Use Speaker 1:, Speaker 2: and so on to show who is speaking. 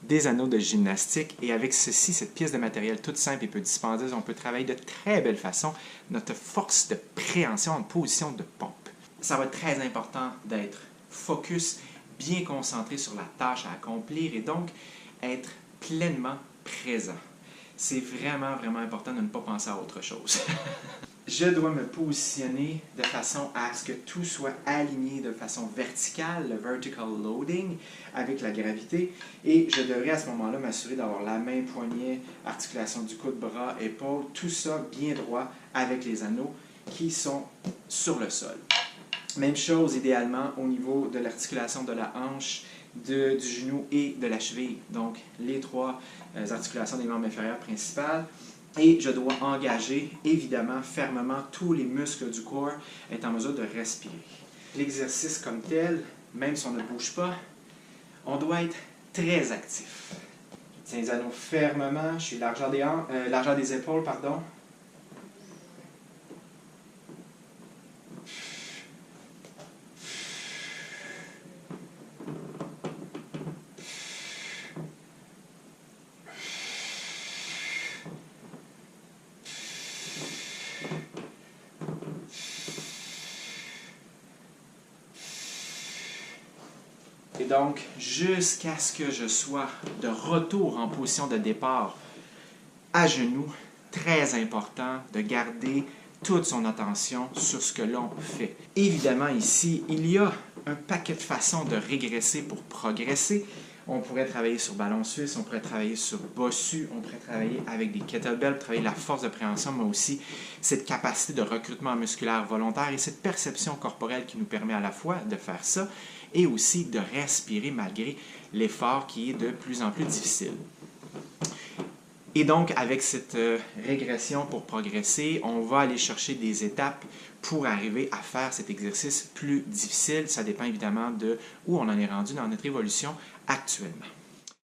Speaker 1: des anneaux de gymnastique. Et avec ceci, cette pièce de matériel toute simple et peu dispendieuse, on peut travailler de très belle façon notre force de préhension en position de pompe. Ça va être très important d'être focus, bien concentré sur la tâche à accomplir et donc être pleinement présent. C'est vraiment, vraiment important de ne pas penser à autre chose. Je dois me positionner de façon à ce que tout soit aligné de façon verticale, le vertical loading, avec la gravité. Et je devrais à ce moment-là m'assurer d'avoir la main, poignet, articulation du coude, bras, épaule, tout ça bien droit avec les anneaux qui sont sur le sol. Même chose idéalement au niveau de l'articulation de la hanche, du genou et de la cheville. Donc les trois articulations des membres inférieurs principales. Et je dois engager évidemment fermement tous les muscles du corps, être en mesure de respirer. L'exercice comme tel, même si on ne bouge pas, on doit être très actif. Je tiens les anneaux fermement, je suis largeur des épaules, pardon. Et donc, jusqu'à ce que je sois de retour en position de départ à genoux, très important de garder toute son attention sur ce que l'on fait. Évidemment, ici, il y a un paquet de façons de régresser pour progresser. On pourrait travailler sur ballon suisse, on pourrait travailler sur bossu, on pourrait travailler avec des kettlebells, travailler la force de préhension, mais aussi cette capacité de recrutement musculaire volontaire et cette perception corporelle qui nous permet à la fois de faire ça et aussi de respirer malgré l'effort qui est de plus en plus difficile. Et donc, avec cette régression pour progresser, on va aller chercher des étapes pour arriver à faire cet exercice plus difficile. Ça dépend évidemment de où on en est rendu dans notre évolution actuellement.